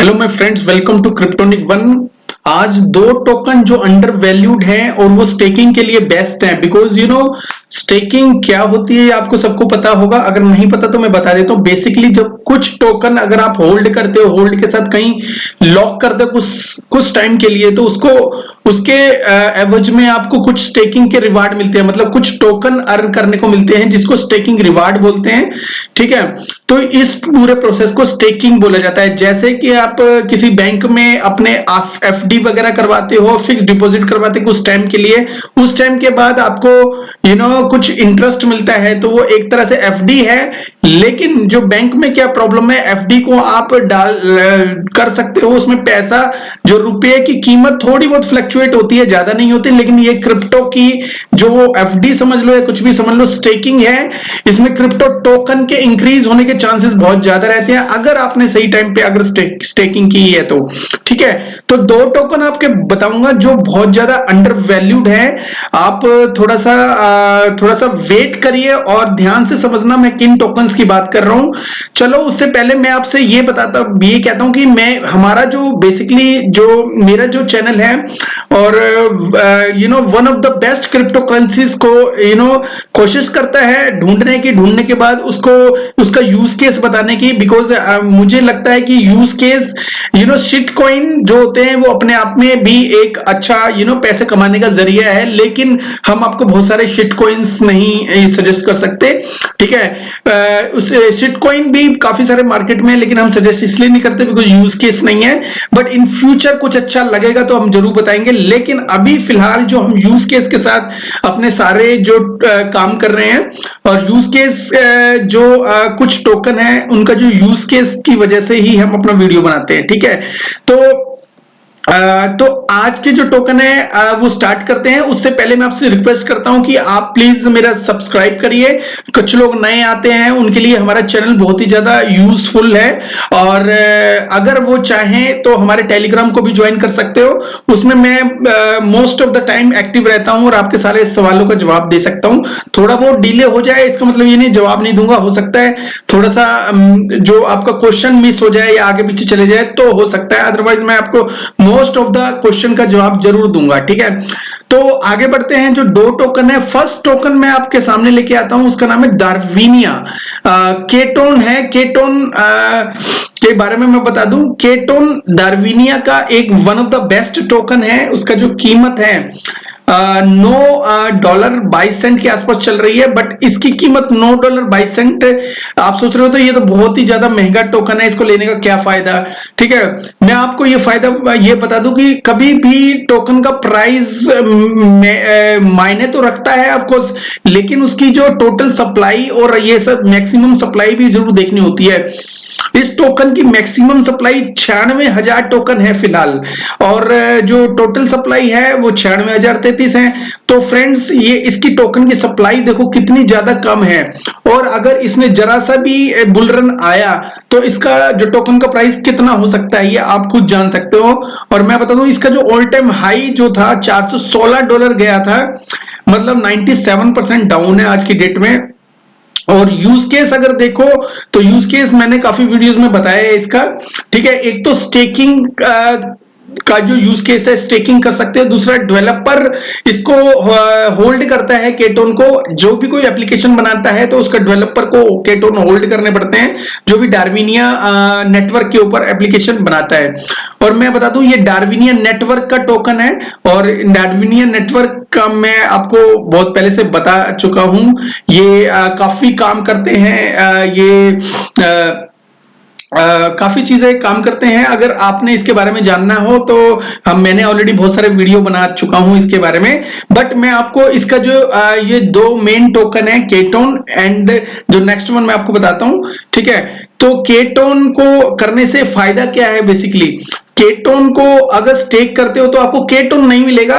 Hello my friends, welcome to cryptonic one. आज दो token जो अंडर वैल्यूड हैं और वो स्टेकिंग के लिए बेस्ट हैं, बिकॉज स्टेकिंग क्या होती है आपको सबको पता होगा। अगर नहीं पता तो मैं बता देता हूँ। बेसिकली जब कुछ टोकन अगर आप होल्ड करते हो, होल्ड के साथ कहीं लॉक करते हो कुछ टाइम के लिए, तो उसके एवज में आपको कुछ स्टेकिंग के रिवार्ड मिलते हैं, मतलब कुछ टोकन अर्न करने को मिलते हैं जिसको स्टेकिंग रिवार्ड बोलते हैं। ठीक है, तो इस पूरे प्रोसेस को स्टेकिंग बोला जाता है। जैसे कि आप किसी बैंक में अपने एफडी वगैरह करवाते हो, फिक्स डिपॉजिट करवाते हो कुछ टाइम के लिए, उस टाइम के बाद आपको कुछ इंटरेस्ट मिलता है, तो वो एक तरह से एफडी है। लेकिन जो बैंक में क्या प्रॉब्लम है, एफडी को आप डाल कर सकते हो, उसमें पैसा जो रुपए की कीमत थोड़ी बहुत फ्लक्चुएट होती है, ज्यादा नहीं होती। लेकिन ये क्रिप्टो की जो एफडी समझ लो या कुछ भी समझ लो, स्टेकिंग है, इसमें क्रिप्टो टोकन के इंक्रीज होने के चांसेस बहुत ज्यादा रहते हैं अगर आपने सही टाइम पे अगर स्टेकिंग की है तो। ठीक है, तो दो टोकन आपके बताऊंगा जो बहुत ज्यादा अंडर वैल्यूड है। आप थोड़ा सा वेट करिए और ध्यान से समझना मैं किन टोकन्स की बात कर रहा हूं। चलो, उससे पहले मैं आपसे ये कहता हूं कि मैं हमारा जो बेसिकली जो मेरा जो चैनल है और one of the best crypto currencies को कोशिश करता है ढूंढने के बाद उसका यूज केस बताने की। बिकॉज मुझे लगता है कि यूज केस शिट कॉइन जो होते हैं वो अपने आप में भी एक अच्छा पैसे कमाने का जरिया है, लेकिन हम आपको बहुत सारे शिट कॉइन्स नहीं सजेस्ट कर सकते। ठीक है, उस शिट कॉइन भी काफी सारे मार्केट में, लेकिन हम सजेस्ट इसलिए नहीं करते बिकॉज यूज केस नहीं है। बट इन फ्यूचर कुछ अच्छा लगेगा तो हम जरूर बताएंगे। लेकिन अभी फिलहाल जो हम यूज केस के साथ अपने सारे जो काम कर रहे हैं, और यूज केस जो कुछ टोकन है उनका जो यूज केस की वजह से ही हम अपना वीडियो बनाते हैं। ठीक है, तो आज के जो टोकन है वो स्टार्ट करते हैं। उससे पहले मैं आपसे रिक्वेस्ट करता हूं कि आप प्लीज मेरा सब्सक्राइब करिए। कुछ लोग नए आते हैं, उनके लिए हमारा चैनल बहुत ही ज्यादा यूजफुल है, और अगर वो चाहें तो हमारे टेलीग्राम को भी ज्वाइन कर सकते हो। उसमें मैं most of the time active रहता हूं और आपके सारे सवालों का जवाब दे सकता हूं। थोड़ा बहुत डिले हो जाए इसका मतलब ये नहीं जवाब नहीं दूंगा, हो सकता है थोड़ा सा जो आपका क्वेश्चन मिस हो जाए या आगे पीछे चले जाए तो हो सकता है, अदरवाइज मैं आपको मोस्ट ऑफ द क्वेश्चन का जवाब जरूर दूंगा। ठीक है, तो आगे बढ़ते हैं। जो दो टोकन है, फर्स्ट टोकन मैं आपके सामने लेके आता हूं, उसका नाम है डार्विनिया। केटोन है। केटोन के बारे में मैं बता दूं, केटोन डार्विनिया का एक one of the best token है। उसका जो कीमत है $9.22 के आसपास चल रही है, बट इसकी कीमत $9.22। आप सोच रहे हो तो ये तो बहुत ही ज्यादा महंगा टोकन है, इसको लेने का क्या फायदा। ठीक है, मैं आपको ये फायदा ये बता दूं कि कभी भी टोकन का प्राइस मायने तो रखता है ऑफ कोर्स, लेकिन उसकी जो टोटल सप्लाई और ये सब मैक्सिमम सप्लाई भी जरूर देखनी होती है। इस टोकन की मैक्सिमम सप्लाई 96,000 टोकन है फिलहाल, और जो टोटल सप्लाई है वो 96,033 है। तो फ्रेंड्स, ये इसकी टोकन की सप्लाई देखो कितनी ज्यादा कम है, और अगर इसमें जरा सा भी बुल रन आया तो इसका जो टोकन का प्राइस कितना हो सकता है ये आप खुद जान सकते हो। और मैं बता दूं, इसका जो ऑल टाइम हाई जो था $416 गया था, मतलब 97% डाउन है आज की डेट में। और यूज केस अगर देखो तो यूज केस मैंने काफी वीडियोस में बताया है इसका। ठीक है, एक तो स्टेकिंग का जो यूज केस है, स्टेकिंग कर सकते हैं। दूसरा, डेवलपर इसको होल्ड करता है केटोन को। जो भी कोई एप्लीकेशन बनाता है तो उसका डेवलपर को केटोन होल्ड करने पड़ते हैं, जो भी डार्विनिया नेटवर्क के ऊपर एप्लीकेशन बनाता है। और मैं बता दूं, ये डार्विनिया नेटवर्क का टोकन है, और डार्विनिया नेटवर्क का मैं आपको बहुत पहले से बता चुका हूं। ये काफी काम करते हैं, ये काफी चीजें काम करते हैं। अगर आपने इसके बारे में जानना हो तो मैंने ऑलरेडी बहुत सारे वीडियो बना चुका हूं इसके बारे में। बट मैं आपको इसका जो ये दो मेन टोकन है, केटोन एंड जो नेक्स्ट वन मैं आपको बताता हूं। ठीक है, तो केटोन को करने से फायदा क्या है। बेसिकली केटोन को अगर स्टेक करते हो तो आपको केटोन नहीं मिलेगा,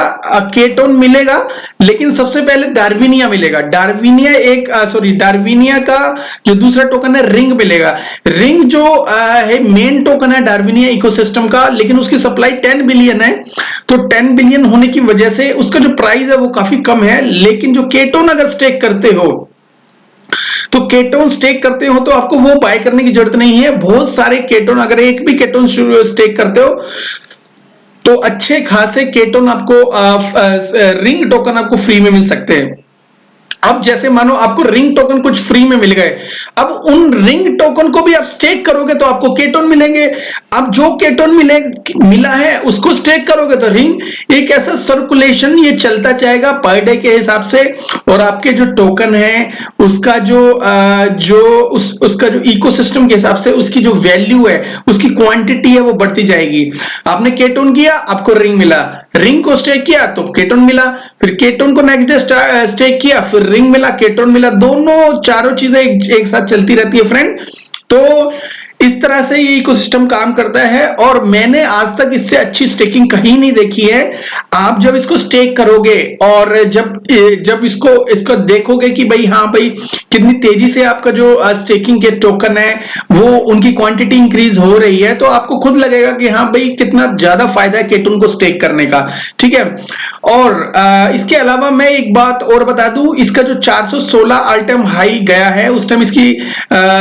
केटोन मिलेगा, लेकिन सबसे पहले डार्विनिया मिलेगा। डार्विनिया का जो दूसरा टोकन है रिंग मिलेगा। रिंग जो है मेन टोकन है डार्विनिया इकोसिस्टम का, लेकिन उसकी सप्लाई 10 बिलियन है। तो 10 बिलियन होने की वजह से उसका जो प्राइस है वो काफी कम है। लेकिन जो केटोन अगर स्टेक करते हो तो केटोन स्टेक करते हो तो आपको वो बाय करने की जरूरत नहीं है। बहुत सारे केटोन, अगर एक भी केटोन स्टेक करते हो तो अच्छे खासे केटोन आपको रिंग टोकन आपको फ्री में मिल सकते हैं। अब जैसे मानो आपको रिंग टोकन कुछ फ्री में मिल गए, अब उन रिंग टोकन को भी आप स्टेक करोगे तो आपको केटोन मिलेंगे। अब जो केटोन मिला है उसको स्टेक करोगे तो रिंग, एक ऐसा सर्कुलेशन ये चलता जाएगा पर डे के हिसाब से, और आपके जो टोकन है उसका उसका जो इकोसिस्टम के हिसाब से उसकी जो वैल्यू है, उसकी क्वांटिटी है वो बढ़ती जाएगी। आपने केटोन किया, आपको रिंग मिला, रिंग को स्टेक किया तो केटोन मिला, फिर केटोन को नेक्स्ट डे स्टेक किया, फिर रिंग मिला, केटोन मिला, दोनों चारों चीजें एक साथ चलती रहती है फ्रेंड। तो इस तरह से ये इकोसिस्टम काम करता है, और मैंने आज तक इससे अच्छी स्टेकिंग कहीं नहीं देखी है। आप जब इसको स्टेक करोगे और जब इसको देखोगे कि भाई हाँ भाई कितनी तेजी से आपका जो स्टेकिंग के टोकन है वो उनकी क्वांटिटी इंक्रीज हो रही है, तो आपको खुद लगेगा कि हाँ भाई कितना ज्यादा फायदा है केटोन को स्टेक करने का। ठीक है, और इसके अलावा मैं एक बात और बता दूं, इसका जो 416 ऑल टाइम हाई गया है, उस टाइम इसकी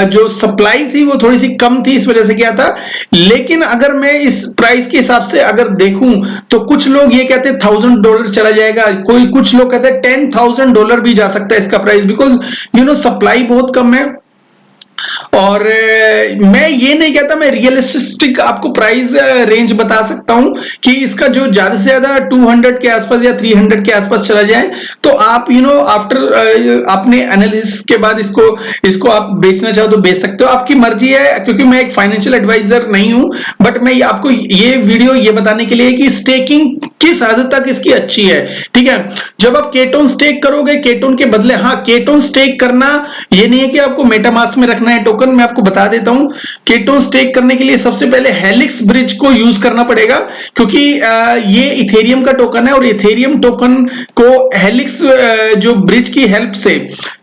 जो सप्लाई थी वो थोड़ी सी कम थी, इस वजह से क्या था। लेकिन अगर मैं इस प्राइस के हिसाब से अगर देखूं तो कुछ लोग ये कहते हैं $1000 चला जाएगा, कुछ लोग कहते हैं $10,000 भी जा सकता है इसका प्राइस, बिकॉज सप्लाई बहुत कम है। और मैं ये नहीं कहता, मैं रियलिस्टिक आपको प्राइस रेंज बता सकता हूं कि इसका जो ज्यादा से ज्यादा 200 के आसपास या 300 के आसपास चला जाए तो आप आफ्टर अपने एनालिसिस के बाद इसको आप बेचना चाहो तो बेच सकते हो, आपकी मर्जी है। क्योंकि मैं एक फाइनेंशियल एडवाइजर नहीं हूं, बट मैं आपको ये वीडियो ये बताने के लिए कि स्टेकिंग किस हद तक इसकी अच्छी है। ठीक है, जब आप केटोन स्टेक करोगे, केटोन के बदले, हाँ केटोन स्टेक करना ये नहीं है कि आपको मेटामास्क में रखना है टोकन, मैं आपको बता देता हूं। केटोन स्टेक करने के लिए सबसे पहले हेलिक्स ब्रिज को यूज करना पड़ेगा, क्योंकि ये इथेरियम का टोकन है और इथेरियम टोकन को हेलिक्स जो ब्रिज की हेल्प से,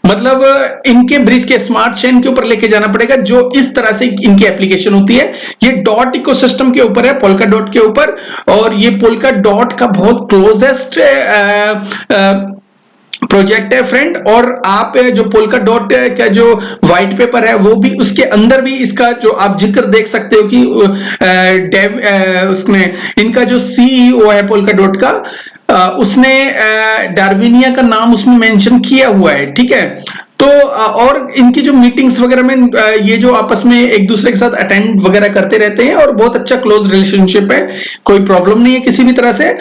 मतलब इनके ब्रिज के स्मार्ट चेन के ऊपर लेके जाना पड़ेगा, जो इस तरह से इनकी एप्लीकेशन होती है। ये डॉट इकोसिस्टम के ऊपर है, पोल्का डॉट के ऊपर, और ये पोल्का डॉट का बहुत क्लोजेस्ट प्रोजेक्ट है फ्रेंड। और आप जो पोल्का डॉट का जो व्हाइट पेपर है वो भी, उसके अंदर भी इसका जो आप जिक्र देख सकते हो कि उसमें इनका जो सीईओ है पोल्का डॉट का, उसने डार्विनिया का नाम उसमें मेंशन किया हुआ है। ठीक है, तो और इनकी जो मीटिंग्स वगैरह में ये जो आपस में एक दूसरे के साथ अटेंड वगैरह करते रहते हैं और बहुत अच्छा क्लोज रिलेशनशिप है, कोई प्रॉब्लम नहीं है किसी भी तरह से।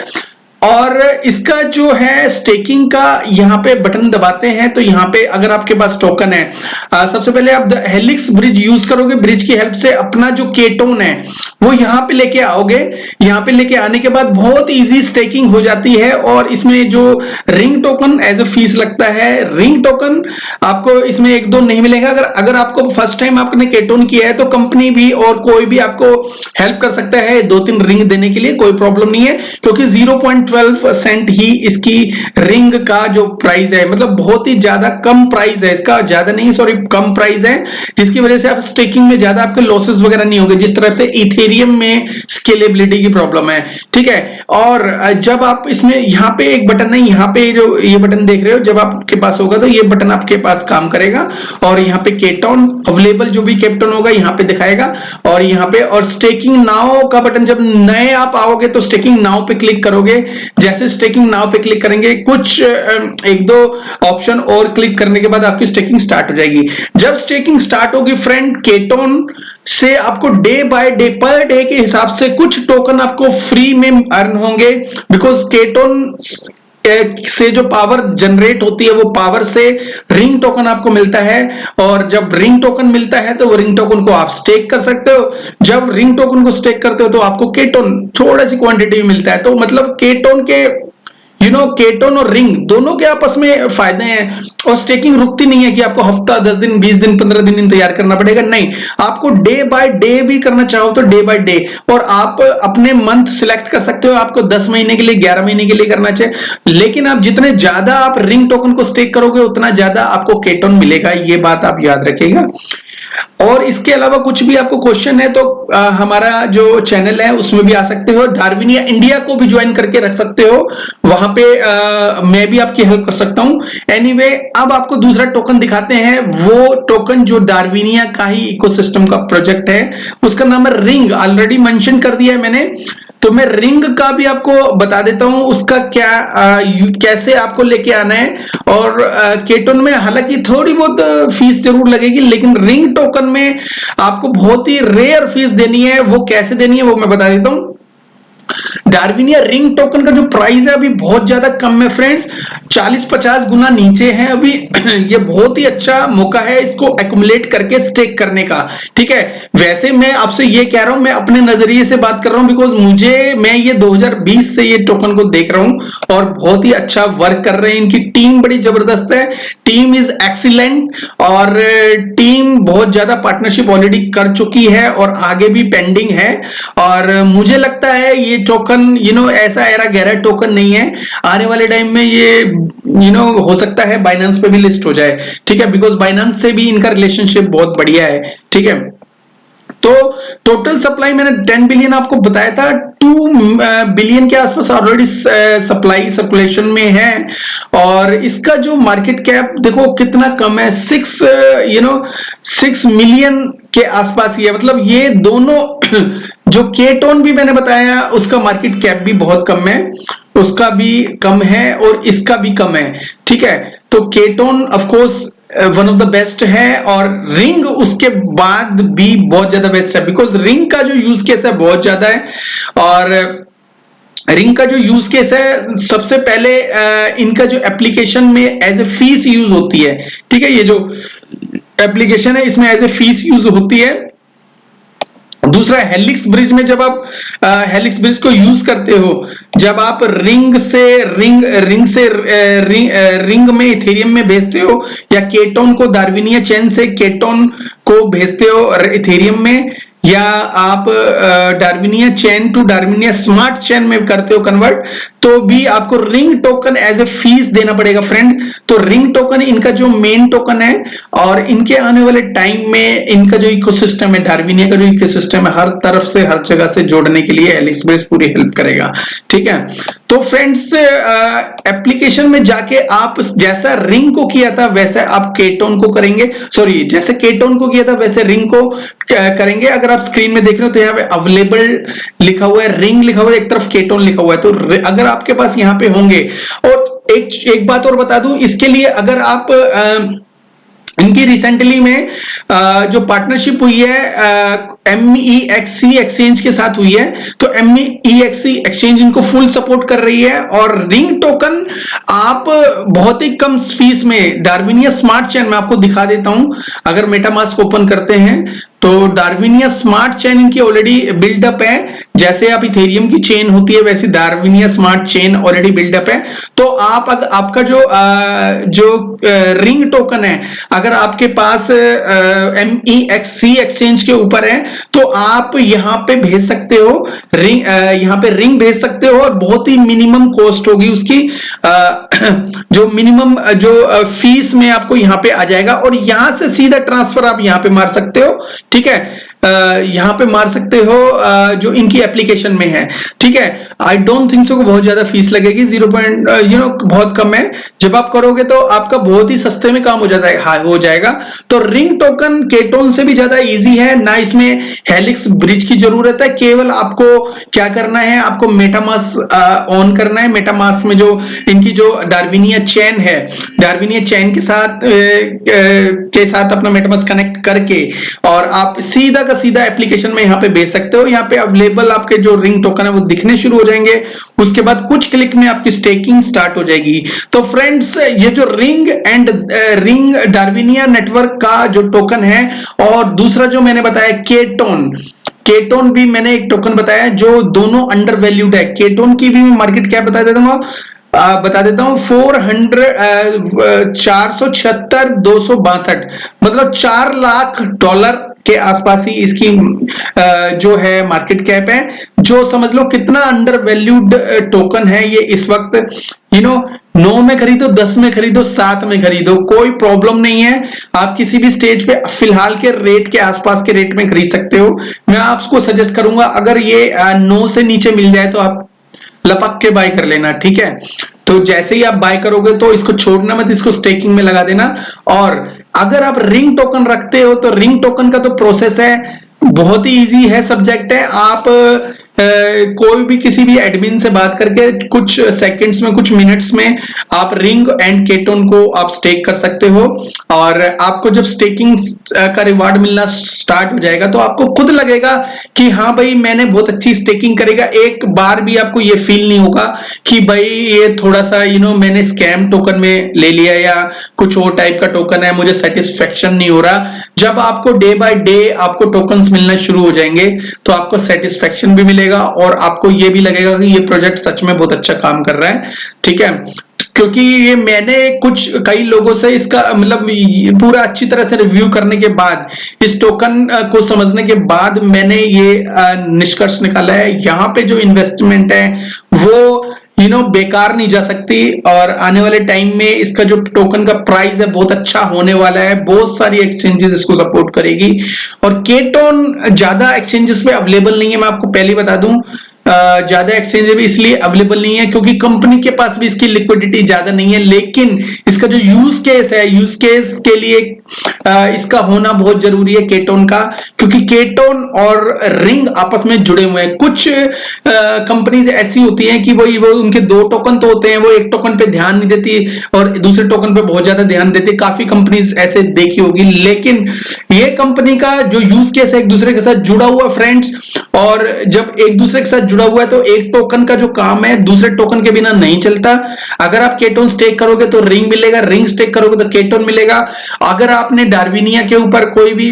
और इसका जो है स्टेकिंग का, यहाँ पे बटन दबाते हैं तो यहाँ पे अगर आपके पास टोकन है, सबसे पहले आप हेलिक्स ब्रिज यूज करोगे, ब्रिज की हेल्प से अपना जो केटोन है वो यहाँ पे लेके आओगे। यहाँ पे लेके आने के बाद बहुत इजी स्टेकिंग हो जाती है, और इसमें जो ring token as a fees लगता है, रिंग टोकन आपको इसमें 1-2 नहीं मिलेगा। अगर आपको फर्स्ट टाइम आपने केटोन किया है तो कंपनी भी और कोई भी आपको हेल्प कर सकता है 2-3 रिंग देने के लिए, कोई प्रॉब्लम नहीं है, क्योंकि 0.12% ही इसकी रिंग का जो प्राइस है, मतलब बहुत ही ज्यादा कम प्राइस है इसका, ज्यादा नहीं सॉरी कम प्राइस है, जिसकी वजह से आप स्टेकिंग में ज्यादा आपके लॉसेस वगैरह नहीं होंगे, जिस तरह से इथेरियम में स्केलेबिलिटी की प्रॉब्लम है। ठीक है, और जब आप इसमें यहाँ पे एक बटन है, यहाँ पे जो ये बटन देख रहे हो, जब आपके पास होगा तो ये बटन आपके पास काम करेगा, और यहाँ पे केटोन अवेलेबल जो भी केटोन होगा यहाँ पे दिखाएगा, और यहाँ पे और स्टेकिंग नाउ का बटन, जब नए आप आओगे तो स्टेकिंग नाउ पे क्लिक करोगे। जैसे स्टेकिंग नाउ पे क्लिक करेंगे, कुछ 1-2 ऑप्शन और क्लिक करने के बाद आपकी स्टेकिंग स्टार्ट हो जाएगी। जब स्टेकिंग स्टार्ट होगी फ्रेंड, केटोन से आपको day by day, per day के हिसाब से कुछ टोकन आपको फ्री में अर्न होंगे, बिकॉज केटोन से जो पावर जनरेट होती है वो पावर से रिंग टोकन आपको मिलता है, और जब रिंग टोकन मिलता है तो वो रिंग टोकन को आप स्टेक कर सकते हो। जब रिंग टोकन को स्टेक करते हो तो आपको केटोन थोड़ा सी क्वांटिटी में मिलता है। तो मतलब केटोन के केटोन और रिंग दोनों के आपस में फायदे हैं, और स्टेकिंग रुकती नहीं है कि आपको हफ्ता 10 दिन 20 दिन 15 दिन इंतजार करना पड़ेगा, नहीं, आपको डे बाय डे भी करना चाहो तो डे बाय डे, और आप अपने मंथ सिलेक्ट कर सकते हो, आपको 10 महीने के लिए 11 महीने के लिए करना चाहिए, लेकिन आप जितने ज्यादा आप रिंग टोकन को स्टेक करोगे उतना ज्यादा आपको केटोन मिलेगा, ये बात आप याद रखिएगा। और इसके अलावा कुछ भी आपको क्वेश्चन है तो हमारा जो चैनल है उसमें भी आ सकते हो, डार्विनिया इंडिया को भी ज्वाइन करके रख सकते हो, वहां पे मैं भी आपकी हेल्प कर सकता हूं। एनीवे, अब आपको दूसरा टोकन दिखाते हैं, वो टोकन जो डार्विनिया का ही इकोसिस्टम का प्रोजेक्ट है, उसका नाम है रिंग। ऑलरेडी मेंशन कर दिया है मैंने, तो मैं रिंग का भी आपको बता देता हूं, उसका क्या कैसे आपको लेके आना है। और केटोन में हालांकि थोड़ी बहुत फीस जरूर लगेगी, लेकिन रिंग टोकन में आपको बहुत ही रेयर फीस देनी है। वो कैसे देनी है वो मैं बता देता हूं। डार्विनिया रिंग टोकन का जो प्राइस है अभी बहुत ज्यादा कम है फ्रेंड्स, 40-50 गुना नीचे है अभी। ये बहुत ही अच्छा मौका है इसको एक्युमुलेट करके स्टेक करने का, ठीक है। वैसे मैं आपसे ये कह रहा हूं, मैं अपने नजरिए से बात कर रहा हूं, बिकॉज मैं ये 2020 से ये टोकन को देख रहा हूं और बहुत ही अच्छा वर्क कर रहे हैं। इनकी टीम बड़ी जबरदस्त है, टीम इज एक्सीलेंट, और टीम बहुत ज्यादा पार्टनरशिप ऑलरेडी कर चुकी है और आगे भी पेंडिंग है। और मुझे लगता है ये टोकन ऐसा एरा गहरा टोकन नहीं है, आने वाले टाइम में ये हो सकता है बाइनेंस पे भी लिस्ट हो जाए, ठीक है, बिकॉज बाइनेंस से भी इनका रिलेशनशिप बहुत बढ़िया है, ठीक है। तो टोटल सप्लाई मैंने 10 बिलियन आपको बताया था, 2 बिलियन के आसपास ऑलरेडी सप्लाई सर्कुलेशन में है। और इसका जो मार्केट कैप देखो कितना कम है, 6 मिलियन के आसपास ही है। मतलब ये दोनों जो केटोन भी मैंने बताया उसका मार्केट कैप भी बहुत कम है, उसका भी कम है और इसका भी कम है, ठीक है। तो ketone of course one of the best है, और रिंग उसके बाद भी बहुत ज्यादा बेस्ट है, बिकॉज रिंग का जो यूज केस है बहुत ज्यादा है। और रिंग का जो यूज केस है, सबसे पहले इनका जो एप्लीकेशन में एज ए फीस यूज होती है, ठीक है। ये जो एप्लीकेशन है इसमें एज ए फीस यूज होती है। दूसरा, हेलिक्स ब्रिज में जब आप हेलिक्स ब्रिज को यूज करते हो, जब आप रिंग में इथेरियम में भेजते हो, या केटोन को डार्विनिया चेन से केटोन को भेजते हो इथेरियम में, या आप Darwinia chain to Darwinia smart chain में करते हो कन्वर्ट, तो भी आपको ring token as a fees देना पड़ेगा फ्रेंड। तो रिंग टोकन इनका जो मेन टोकन है, और इनके आने वाले टाइम में इनका जो इकोसिस्टम है, डार्विनिया का जो इकोसिस्टम है, हर तरफ से हर जगह से जोड़ने के लिए हेलिक्स ब्रिज पूरी हेल्प करेगा, ठीक है। तो फ्रेंड्स, एप्लीकेशन में जाके आप जैसा रिंग को किया था वैसे आप केटोन को करेंगे, सॉरी जैसे केटोन को किया था वैसे रिंग को करेंगे। अगर आप स्क्रीन में देख रहे हो तो यहाँ पे अवेलेबल लिखा हुआ है, रिंग लिखा हुआ है, एक तरफ केटोन लिखा हुआ है। तो अगर आपके पास यहाँ पे होंगे, और एक बात और बता दूं इसके लिए, अगर आप इनकी रिसेंटली में जो पार्टनरशिप हुई है MEXC एक्सचेंज के साथ हुई है, तो MEXC एक्सचेंज इनको फुल सपोर्ट कर रही है। और रिंग टोकन आप बहुत ही कम फीस में डार्विनिया स्मार्ट चेन में आपको दिखा देता हूं। अगर मेटामास्क ओपन करते हैं तो डार्विनिया स्मार्ट चेन इनकी ऑलरेडी बिल्डअप है, जैसे आप इथेरियम की चेन होती है वैसे डार्विनिया स्मार्ट चेन ऑलरेडी बिल्डअप है। तो आपका जो रिंग टोकन है, अगर आपके पास MEXC एक्सचेंज के ऊपर है तो आप यहां पे भेज सकते हो रिंग, यहां पे रिंग भेज सकते हो, और बहुत ही मिनिमम कॉस्ट होगी उसकी, जो मिनिमम जो फीस में आपको यहां पे आ जाएगा, और यहां से सीधा ट्रांसफर आप यहां पे मार सकते हो, ठीक है। यहां पे मार सकते हो जो इनकी एप्लीकेशन में है, ठीक है। आई डोंट थिंक सो बहुत ज्यादा फीस लगेगी, 0 बहुत कम है। जब आप करोगे तो आपका बहुत ही सस्ते में काम हो जाता है, हो जाएगा। तो रिंग टोकन केटोन से भी ज्यादा इजी है ना, इसमें हेलिक्स ब्रिज की जरूरत है। केवल आपको क्या करना है, आपको मेटामास्क ऑन करना है। मेटामास्क में जो इनकी जो डार्विनिया चेन है, डार्विनिया चेन के साथ अपना मेटामास्क कनेक्ट करके, और आप सीधा का सीधा एप्लीकेशन में यहां पे भेज सकते हो। यहां पे अवेलेबल आपके जो रिंग टोकन है वो दिखने शुरू हो जाएंगे, उसके बाद कुछ क्लिक में आपकी स्टेकिंग स्टार्ट हो जाएगी। तो फ्रेंड्स, ये जो रिंग डार्विनिया नेटवर्क का जो टोकन है, और दूसरा जो मैंने बताया केटोन भी मैंने एक टोकन बताया जो दोनों अंडर वैल्यूड है। केटोन की भी मार्केट कैप बता देता हूं, 476,262, मतलब $4 लाख के आसपास ही इसकी जो है मार्केट कैप है, जो समझ लो कितना अंडर वैल्यूड टोकन है ये इस वक्त। 9 में खरीदो, 10 में खरीदो, 7 में खरीदो, कोई प्रॉब्लम नहीं है। आप किसी भी स्टेज पे फिलहाल के रेट के आसपास के रेट में खरीद सकते हो। मैं आपको सजेस्ट करूंगा अगर ये 9 से नीचे मिल जाए तो आप लपक के बाय कर लेना, ठीक है। तो जैसे ही आप बाय करोगे तो इसको छोड़ना मत, इसको स्टेकिंग में लगा देना। और अगर आप रिंग टोकन रखते हो तो रिंग टोकन का तो प्रोसेस है बहुत ही इजी है, सब्जेक्ट है। आप कोई भी किसी भी एडमिन से बात करके कुछ सेकंड्स में, कुछ मिनट्स में आप रिंग एंड केटोन को आप स्टेक कर सकते हो। और आपको जब स्टेकिंग का रिवार्ड मिलना स्टार्ट हो जाएगा तो आपको खुद लगेगा कि हाँ भाई मैंने बहुत अच्छी स्टेकिंग करेगा। एक बार भी आपको ये फील नहीं होगा कि भाई ये थोड़ा सा मैंने स्कैम टोकन में ले लिया या कुछ और टाइप का टोकन है, मुझे सेटिस्फेक्शन नहीं हो रहा। जब आपको डे बाय डे आपको टोकन्स मिलना शुरू हो जाएंगे तो आपको सेटिस्फेक्शन भी मिलेगा और आपको ये भी लगेगा कि ये प्रोजेक्ट सच में बहुत अच्छा काम कर रहा है, ठीक है। क्योंकि ये मैंने कई लोगों से इसका मतलब पूरा अच्छी तरह से रिव्यू करने के बाद, इस टोकन को समझने के बाद मैंने ये निष्कर्ष निकाला है, यहाँ पे जो इन्वेस्टमेंट है वो बेकार नहीं जा सकती। और आने वाले टाइम में इसका जो टोकन का प्राइस है बहुत अच्छा होने वाला है, बहुत सारी एक्सचेंजेस इसको सपोर्ट करेगी। और केटोन ज्यादा एक्सचेंजेस पे अवेलेबल नहीं है, मैं आपको पहले बता दूं। ज्यादा एक्सचेंज भी इसलिए अवेलेबल नहीं है क्योंकि कंपनी के पास भी इसकी लिक्विडिटी ज्यादा नहीं है। लेकिन इसका जो यूज केस है, यूज केस के लिए इसका होना बहुत जरूरी है केटोन का, क्योंकि केटोन और रिंग आपस में जुड़े हुए हैं। कुछ कंपनीज ऐसी होती हैं कि वो उनके 2 टोकन तो होते हैं, वो एक टोकन पे ध्यान नहीं देती और दूसरे टोकन पे बहुत ज्यादा ध्यान देती। काफी कंपनीज ऐसे देखी होगी, लेकिन ये कंपनी का जो यूज केस है एक दूसरे के साथ जुड़ा हुआ फ्रेंड्स। और जब एक दूसरे के साथ जुड़ा हुआ है तो एक टोकन का जो काम है दूसरे टोकन के बिना नहीं चलता। अगर आप केटोन स्टेक करोगे तो रिंग मिलेगा, रिंग स्टेक करोगे तो केटोन मिलेगा। अगर आपने डार्विनिया के ऊपर कोई भी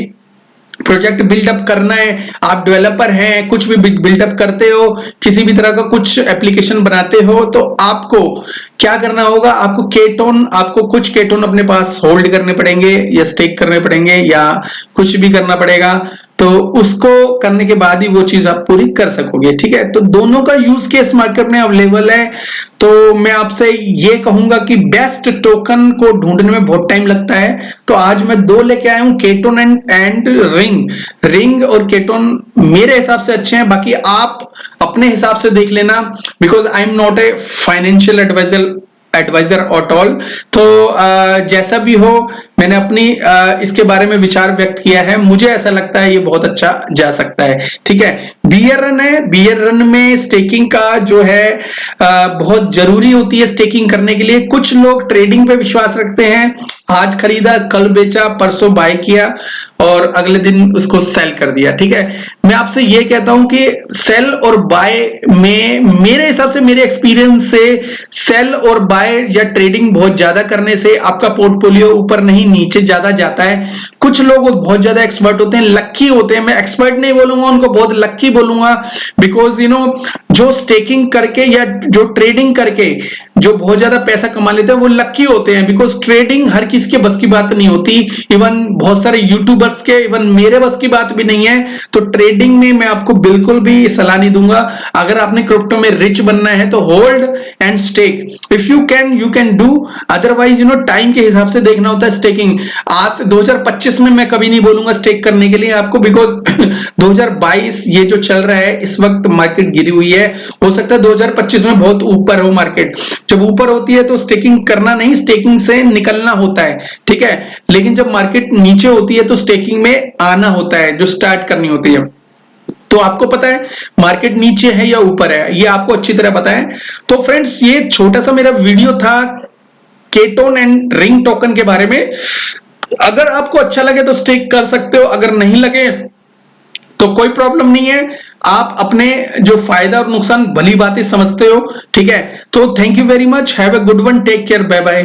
प्रोजेक्ट बिल्डअप करना है, आप डेवलपर हैं, कुछ भी बिल्डअप करते हो, किसी भी तरह का कुछ एप्लीकेशन बनाते हो, तो आपको क्या करना होगा, आपको कुछ केटोन अपने पास होल्ड करने पड़ेंगे या स्टेक करने पड़ेंगे या कुछ भी करना पड़ेगा। तो उसको करने के बाद ही वो चीज आप पूरी कर सकोगे, ठीक है। तो दोनों का यूज केस मार्केट में अवेलेबल है। तो मैं आपसे ये कहूंगा कि बेस्ट टोकन को ढूंढने में बहुत टाइम लगता है, तो आज मैं 2 लेके आया हूं, केटोन एंड रिंग और केटोन मेरे हिसाब से अच्छे हैं। बाकी आप अपने हिसाब से देख लेना, because I am not a financial advisor at all. तो जैसा भी हो, मैंने अपनी इसके बारे में विचार व्यक्त किया है। मुझे ऐसा लगता है ये बहुत अच्छा जा सकता है, ठीक है। बियर रन है, बियर रन में स्टेकिंग का जो है बहुत जरूरी होती है स्टेकिंग करने के लिए। कुछ लोग ट्रेडिंग पे विश्वास रखते हैं, आज खरीदा, कल बेचा, परसों बाय किया और अगले दिन उसको सेल कर दिया, ठीक है। मैं आपसे ये कहता हूं कि सेल और बाय में मेरे हिसाब से, मेरे एक्सपीरियंस से, सेल और बाय या ट्रेडिंग बहुत ज्यादा करने से आपका पोर्टफोलियो ऊपर नहीं नीचे ज्यादा जाता है। कुछ लोग बहुत ज्यादा एक्सपर्ट होते हैं, लक्की होते हैं। मैं एक्सपर्ट नहीं बोलूंगा उनको, बहुत लक्की बोलूंगा, बिकॉज जो स्टेकिंग करके या जो ट्रेडिंग करके जो बहुत ज्यादा पैसा कमा लेते हैं वो लक्की होते हैं। बिकॉज ट्रेडिंग हर किसी के बस की बात नहीं होती, इवन बहुत सारे यूट्यूबर्स के, इवन मेरे बस की बात भी नहीं है। तो ट्रेडिंग में मैं आपको बिल्कुल भी सलाह नहीं दूंगा। अगर आपने क्रिप्टो में रिच बनना है तो hold and stake, if you can do, otherwise time के हिसाब से देखना होता है स्टेकिंग। आज 2025 में मैं कभी नहीं बोलूंगा स्टेक करने के लिए आपको, बिकॉज 2022 ये जो चल रहा है इस वक्त मार्केट गिरी हुई है। हो सकता है 2025 में बहुत ऊपर हो मार्केट। जब ऊपर होती है तो स्टेकिंग करना नहीं, स्टेकिंग से निकलना होता है, ठीक है। लेकिन जब मार्केट नीचे होती है तो स्टेकिंग में आना होता है, जो स्टार्ट करनी होती है। तो आपको पता है मार्केट नीचे है या ऊपर है, ये आपको अच्छी तरह पता है। तो फ्रेंड्स, ये छोटा सा मेरा वीडियो था केटोन एंड रिंग टोकन के बारे में। अगर आपको अच्छा लगे तो स्टेक कर सकते हो, अगर नहीं लगे तो कोई प्रॉब्लम नहीं है। आप अपने जो फायदा और नुकसान भली बातें समझते हो, ठीक है। तो thank you very much, have a good one, take care, bye bye.